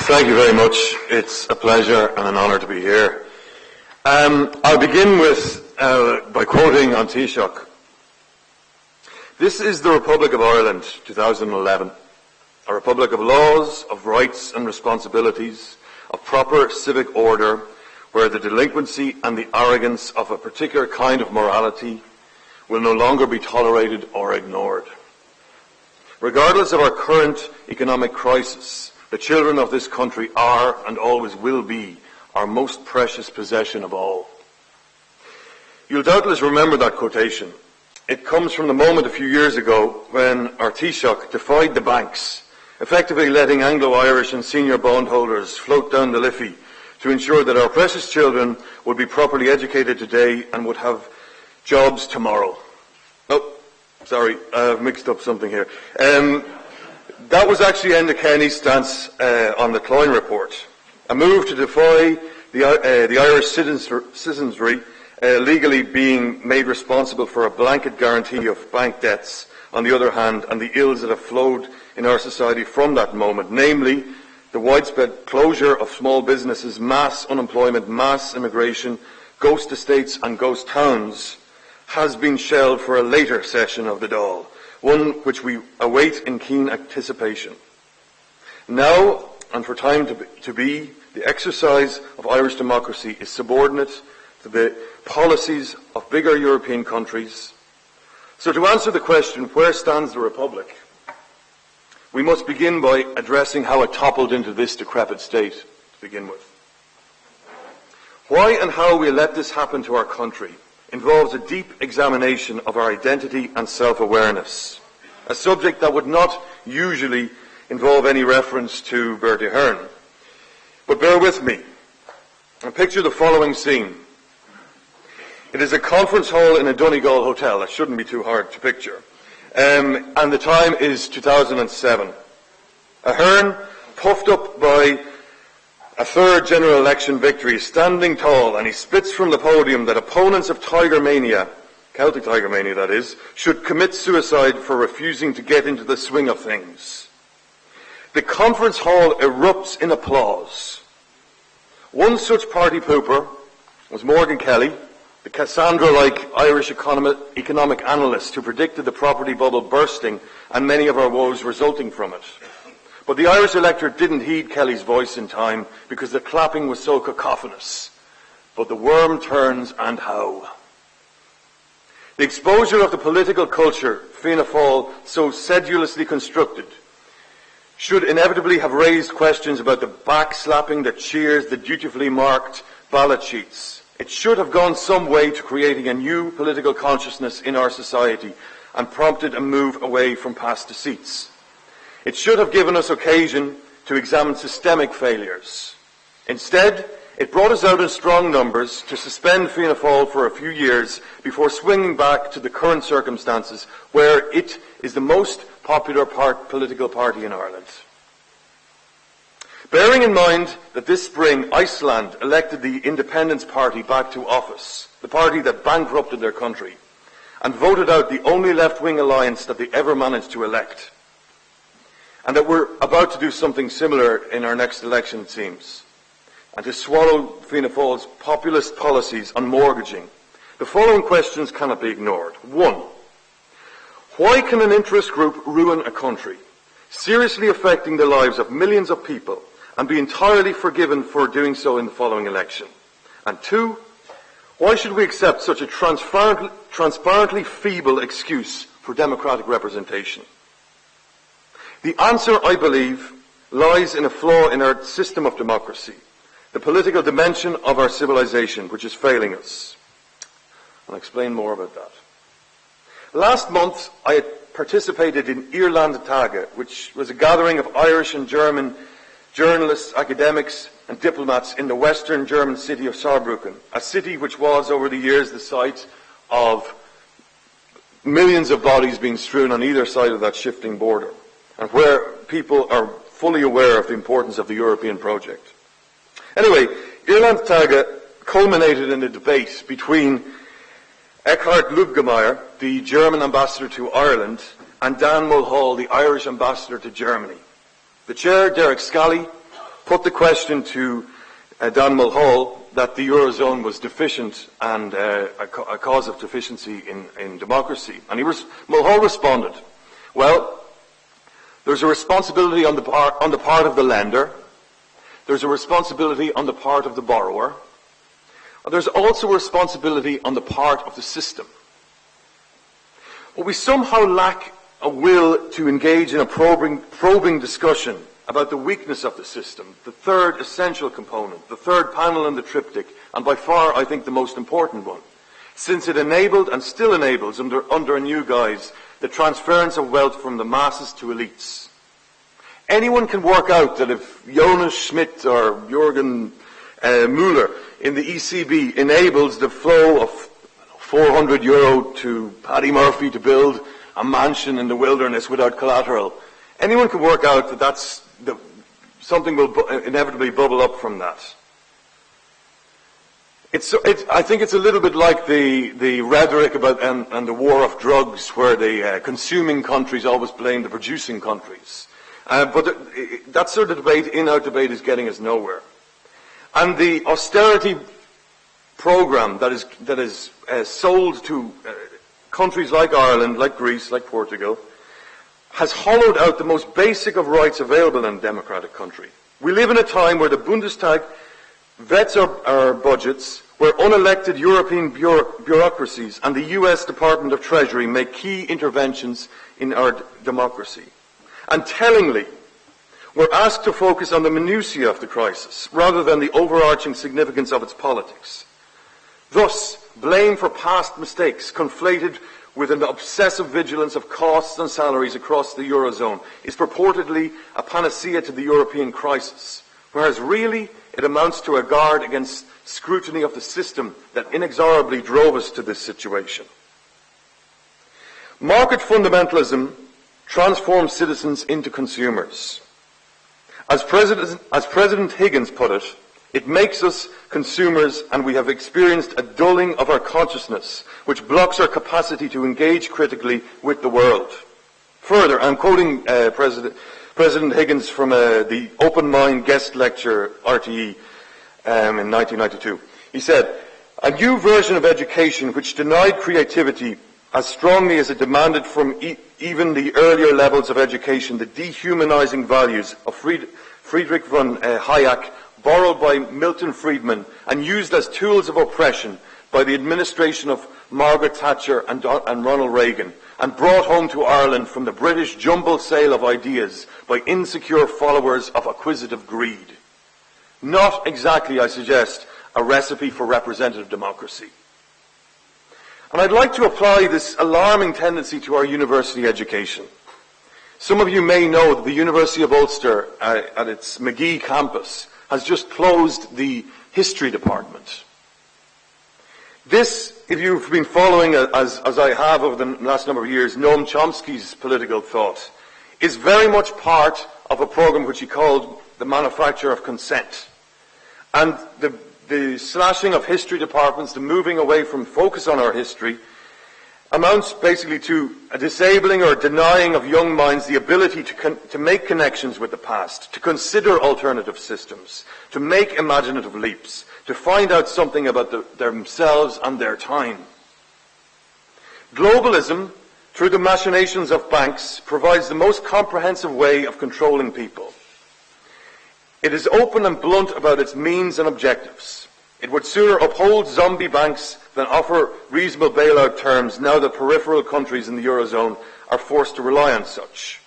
Thank you very much. It's a pleasure and an honour to be here. I'll begin by quoting on Taoiseach. This is the Republic of Ireland, 2011. A republic of laws, of rights and responsibilities, of proper civic order, where the delinquency and the arrogance of a particular kind of morality will no longer be tolerated or ignored. Regardless of our current economic crisis, the children of this country are, and always will be, our most precious possession of all. You'll doubtless remember that quotation. It comes from the moment a few years ago when our Taoiseach defied the banks, effectively letting Anglo-Irish and senior bondholders float down the Liffey to ensure that our precious children would be properly educated today and would have jobs tomorrow. Oh, sorry, I've mixed up something here. That was actually Enda Kenny's stance on the Cloyne report, a move to defy the Irish citizenry legally being made responsible for a blanket guarantee of bank debts, on the other hand, and the ills that have flowed in our society from that moment, namely the widespread closure of small businesses, mass unemployment, mass immigration, ghost estates and ghost towns, has been shelved for a later session of the Dáil, one which we await in keen anticipation. Now, and for time to be, the exercise of Irish democracy is subordinate to the policies of bigger European countries. So to answer the question, where stands the Republic, we must begin by addressing how it toppled into this decrepit state to begin with. Why and how we let this happen to our country involves a deep examination of our identity and self-awareness, a subject that would not usually involve any reference to Bertie Ahern. But bear with me and picture the following scene. It is a conference hall in a Donegal hotel. That shouldn't be too hard to picture. And the time is 2007. Ahern, puffed up by a third general election victory, is standing tall, and he spits from the podium that opponents of Tiger Mania, Celtic Tiger Mania that is, should commit suicide for refusing to get into the swing of things. The conference hall erupts in applause. One such party pooper was Morgan Kelly, the Cassandra-like Irish economic analyst who predicted the property bubble bursting and many of our woes resulting from it. But the Irish electorate didn't heed Kelly's voice in time because the clapping was so cacophonous. But the worm turns, and how. The exposure of the political culture Fianna Fáil so sedulously constructed should inevitably have raised questions about the backslapping that cheers the dutifully marked ballot sheets. It should have gone some way to creating a new political consciousness in our society and prompted a move away from past deceits. It should have given us occasion to examine systemic failures. Instead, it brought us out in strong numbers to suspend Fianna Fáil for a few years before swinging back to the current circumstances where it is the most popular political party in Ireland. Bearing in mind that this spring Iceland elected the Independence Party back to office, the party that bankrupted their country, and voted out the only left-wing alliance that they ever managed to elect, and that we're about to do something similar in our next election, it seems, and to swallow Fianna Fáil's populist policies on mortgaging, the following questions cannot be ignored. 1. Why can an interest group ruin a country, seriously affecting the lives of millions of people, and be entirely forgiven for doing so in the following election? And 2, why should we accept such a transparently feeble excuse for democratic representation? The answer, I believe, lies in a flaw in our system of democracy, the political dimension of our civilization, which is failing us. I'll explain more about that. Last month, I had participated in Ireland Tage, which was a gathering of Irish and German journalists, academics and diplomats in the western German city of Saarbrücken, a city which was over the years the site of millions of bodies being strewn on either side of that shifting border, and where people are fully aware of the importance of the European project. Anyway, Ireland Tage culminated in a debate between Eckhard Lubgemeyer, the German ambassador to Ireland, and Dan Mulhall, the Irish ambassador to Germany. The chair, Derek Scally, put the question to Dan Mulhall that the Eurozone was deficient and a cause of deficiency in democracy. And Mulhall responded, well, there's a responsibility on the part of the lender, there's a responsibility on the part of the borrower, and there's also a responsibility on the part of the system. But we somehow lack a will to engage in a probing discussion about the weakness of the system, the third essential component, the third panel in the triptych, and by far, I think, the most important one, since it enabled and still enables, under a new guise, the transference of wealth from the masses to elites. Anyone can work out that if Jonas Schmidt or Jürgen Müller in the ECB enables the flow of €400 to Paddy Murphy to build a mansion in the wilderness without collateral, anyone can work out that something will inevitably bubble up from that. I think it's a little bit like the rhetoric about and the war of drugs, where the consuming countries always blame the producing countries. But that sort of debate, in-out debate, is getting us nowhere. And the austerity program that is sold to countries like Ireland, like Greece, like Portugal, has hollowed out the most basic of rights available in a democratic country. We live in a time where the Bundestag vets our budgets, where unelected European bureaucracies and the US Department of Treasury make key interventions in our democracy. And tellingly, we're asked to focus on the minutiae of the crisis, rather than the overarching significance of its politics. Thus, blame for past mistakes, conflated with an obsessive vigilance of costs and salaries across the Eurozone, is purportedly a panacea to the European crisis, whereas really it amounts to a guard against scrutiny of the system that inexorably drove us to this situation. Market fundamentalism transforms citizens into consumers. As President Higgins put it, it makes us consumers, and we have experienced a dulling of our consciousness, which blocks our capacity to engage critically with the world. Further, I'm quoting President Higgins from the Open Mind guest lecture, RTE, in 1992. He said, "A new version of education which denied creativity as strongly as it demanded from even the earlier levels of education the dehumanizing values of Friedrich von Hayek, borrowed by Milton Friedman and used as tools of oppression by the administration of Margaret Thatcher and Ronald Reagan, and brought home to Ireland from the British jumble sale of ideas by insecure followers of acquisitive greed. Not exactly, I suggest, a recipe for representative democracy." And I'd like to apply this alarming tendency to our university education. Some of you may know that the University of Ulster, at its MacGill campus, has just closed the history department. This, if you've been following, as I have over the last number of years, Noam Chomsky's political thought, is very much part of a program which he called the manufacture of consent. And the slashing of history departments, the moving away from focus on our history, amounts basically to a disabling or denying of young minds the ability to make connections with the past, to consider alternative systems, to make imaginative leaps, to find out something about themselves and their time. Globalism, through the machinations of banks, provides the most comprehensive way of controlling people. It is open and blunt about its means and objectives. It would sooner uphold zombie banks than offer reasonable bailout terms now that peripheral countries in the Eurozone are forced to rely on such.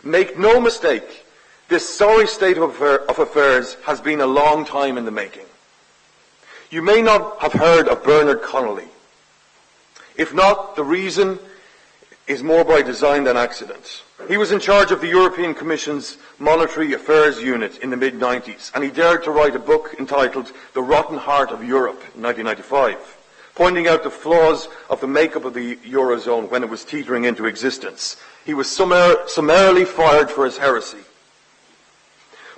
Make no mistake, this sorry state of affairs has been a long time in the making. You may not have heard of Bernard Connolly. If not, the reason is more by design than accident. He was in charge of the European Commission's Monetary Affairs Unit in the mid-90s, and he dared to write a book entitled The Rotten Heart of Europe in 1995, pointing out the flaws of the makeup of the Eurozone when it was teetering into existence. He was summarily fired for his heresy.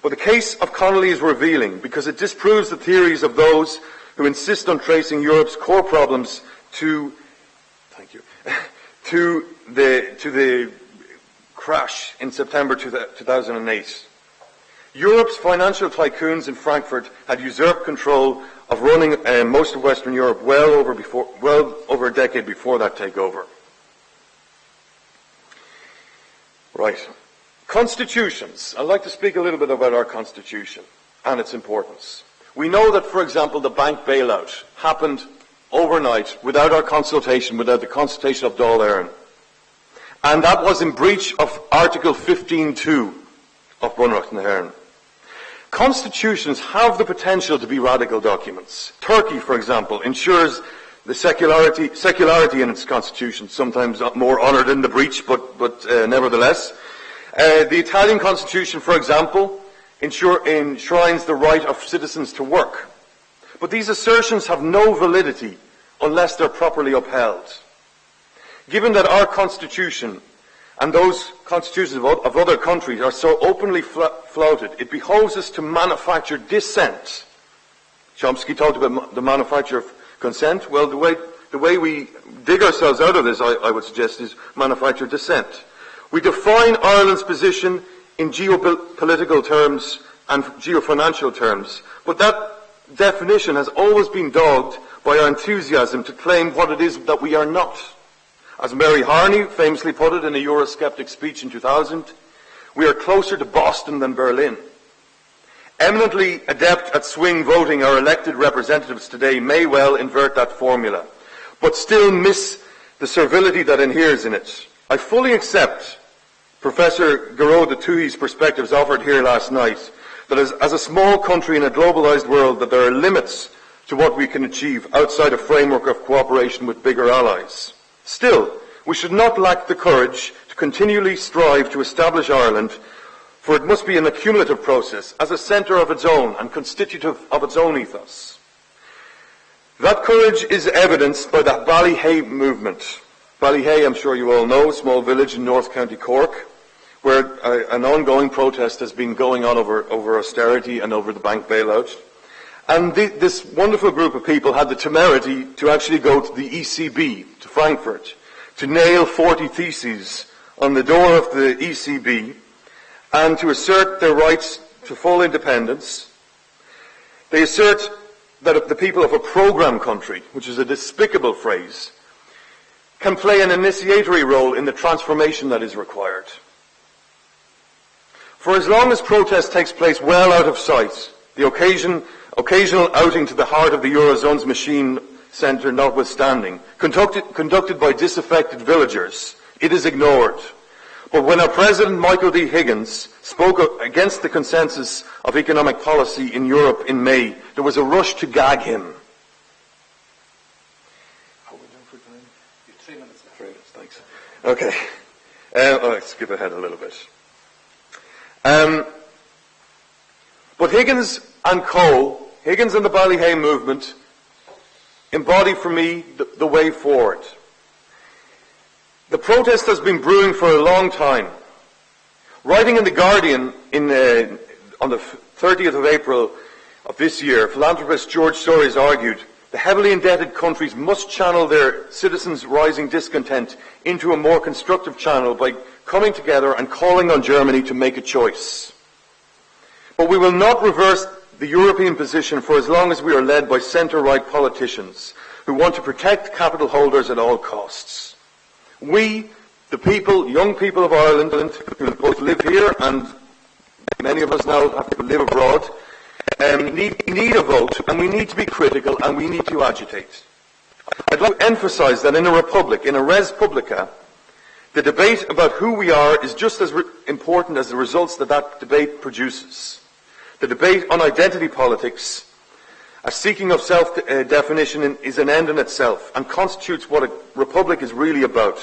But the case of Connolly is revealing because it disproves the theories of those who insist on tracing Europe's core problems to the crash in September 2008. Europe's financial tycoons in Frankfurt had usurped control of running most of Western Europe well over a decade before that takeover. Right. Constitutions. I'd like to speak a little bit about our constitution and its importance. We know that, for example, the bank bailout happened overnight without our consultation, without the consultation of Dáil Éireann. And that was in breach of Article 15.2 of Bunreacht na hÉireann. Constitutions have the potential to be radical documents. Turkey, for example, ensures the secularity in its constitution, sometimes more honoured in the breach, but nevertheless. The Italian constitution, for example, enshrines the right of citizens to work. But these assertions have no validity unless they're properly upheld. Given that our constitution and those constitutions of other countries are so openly flouted, it behoves us to manufacture dissent. Chomsky talked about the manufacture of consent. Well, the way we dig ourselves out of this, I would suggest, is manufacture dissent. We define Ireland's position in geopolitical terms and geofinancial terms, but that definition has always been dogged by our enthusiasm to claim what it is that we are not. As Mary Harney famously put it in a Eurosceptic speech in 2000, we are closer to Boston than Berlin. Eminently adept at swing voting, our elected representatives today may well invert that formula, but still miss the servility that inheres in it. I fully accept Professor Garreau de Touhy's perspectives offered here last night, that as a small country in a globalised world, that there are limits to what we can achieve outside a framework of cooperation with bigger allies. Still, we should not lack the courage to continually strive to establish Ireland, for it must be an accumulative process, as a centre of its own and constitutive of its own ethos. That courage is evidenced by the Ballyhay movement. Ballyhay, I'm sure you all know, a small village in North County Cork, where an ongoing protest has been going on over austerity and over the bank bailout. And this wonderful group of people had the temerity to actually go to the ECB, to Frankfurt, to nail 40 theses on the door of the ECB and to assert their rights to full independence. They assert that the people of a programme country, which is a despicable phrase, can play an initiatory role in the transformation that is required. For as long as protest takes place well out of sight, the occasional outing to the heart of the Eurozone's machine centre notwithstanding, conducted by disaffected villagers, it is ignored. But when our President Michael D. Higgins spoke against the consensus of economic policy in Europe in May, there was a rush to gag him. How are we doing for time? 3 minutes. 3 minutes, thanks. Okay. Let's skip ahead a little bit. But Higgins and Higgins and the Ballyhay movement embody for me the way forward. The protest has been brewing for a long time. Writing in The Guardian on the 30th of April of this year, philanthropist George Soros argued the heavily indebted countries must channel their citizens' rising discontent into a more constructive channel by coming together and calling on Germany to make a choice. But we will not reverse the European position for as long as we are led by centre-right politicians who want to protect capital holders at all costs. We, the people, young people of Ireland, who both live here and many of us now have to live abroad, need a vote, and we need to be critical and we need to agitate. I'd like to emphasise that in a republic, in a res publica, the debate about who we are is just as important as the results that debate produces. The debate on identity politics, a seeking of self-definition, is an end in itself and constitutes what a republic is really about.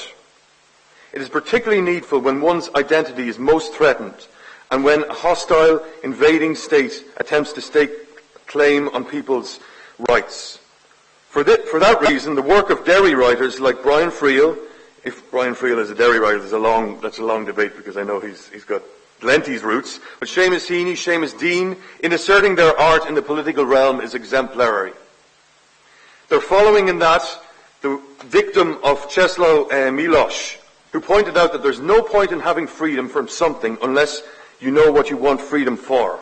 It is particularly needful when one's identity is most threatened and when a hostile, invading state attempts to stake claim on people's rights. For that reason, the work of Derry writers like Brian Friel, if Brian Friel is a Derry writer, that's a long debate because I know he's got Lenty's roots, but Seamus Heaney, Seamus Dean, in asserting their art in the political realm is exemplary. They're following in that the dictum of Czesław Miłosz, who pointed out that there's no point in having freedom from something unless you know what you want freedom for.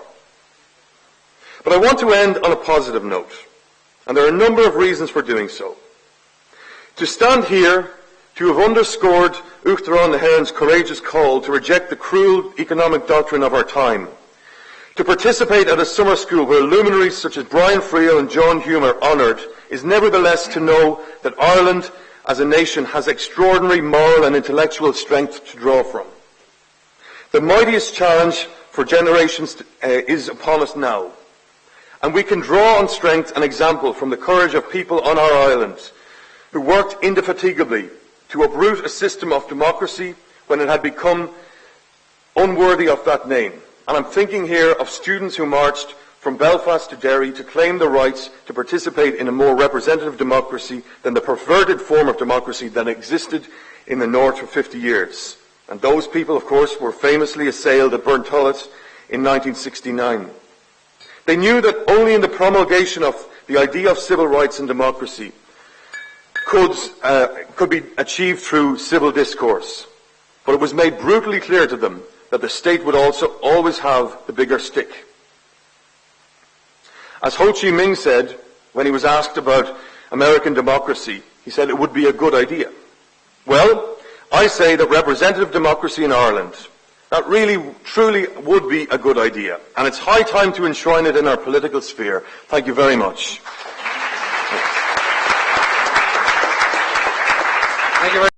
But I want to end on a positive note, and there are a number of reasons for doing so. To stand here, to have underscored Uachtaráin na HÉireann's courageous call to reject the cruel economic doctrine of our time, to participate at a summer school where luminaries such as Brian Friel and John Hume are honoured, is nevertheless to know that Ireland as a nation has extraordinary moral and intellectual strength to draw from. The mightiest challenge for generations is upon us now, and we can draw on strength and example from the courage of people on our island who worked indefatigably to uproot a system of democracy when it had become unworthy of that name. And I'm thinking here of students who marched from Belfast to Derry to claim the rights to participate in a more representative democracy than the perverted form of democracy that existed in the North for 50 years. And those people, of course, were famously assailed at Burntullet in 1969. They knew that only in the promulgation of the idea of civil rights and democracy could be achieved through civil discourse. But it was made brutally clear to them that the state would also always have the bigger stick. As Ho Chi Minh said when he was asked about American democracy, he said it would be a good idea. Well, I say that representative democracy in Ireland, that really, truly would be a good idea. And it's high time to enshrine it in our political sphere. Thank you very much. Thank you very